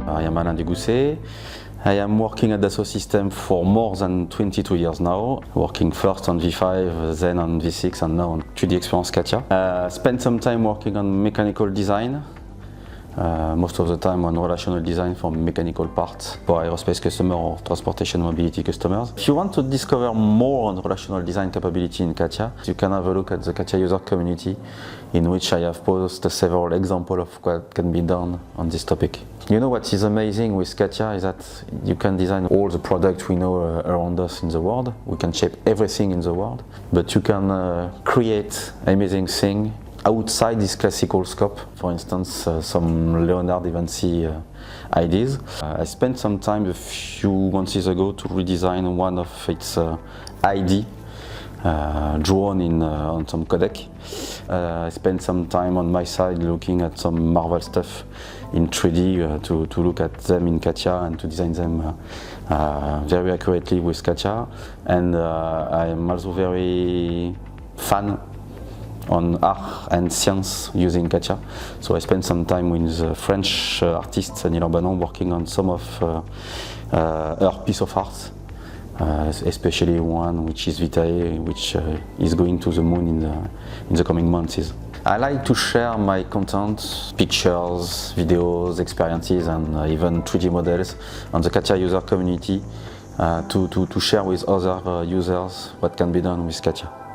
I am Alain Dugousset. I am working at Dassault Systèmes for more than 22 years now, working first on V5, then on V6 and now on 3D Experience CATIA. Spent some time working on mechanical design, most of the time on relational design for mechanical parts for aerospace customers or transportation mobility customers. If you want to discover more on relational design capability in CATIA, you can have a look at the CATIA user community, in which I have posted several examples of what can be done on this topic. You know what is amazing with CATIA is that you can design all the products we know around us in the world. We can shape everything in the world, but you can create amazing things outside this classical scope. For instance, some Leonardo da Vinci ideas. I spent some time a few months ago to redesign one of its ID drawn on some codec. I spent some time on my side looking at some Marvel stuff in 3D to look at them in CATIA and to design them very accurately with CATIA. And I am also very fan on art and science using CATIA. So I spent some time with French artist Anil Orbanon working on some of her piece of art, especially one which is Vitae, which is going to the moon in the coming months. I like to share my content, pictures, videos, experiences and even 3D models on the CATIA user community to share with other users what can be done with CATIA.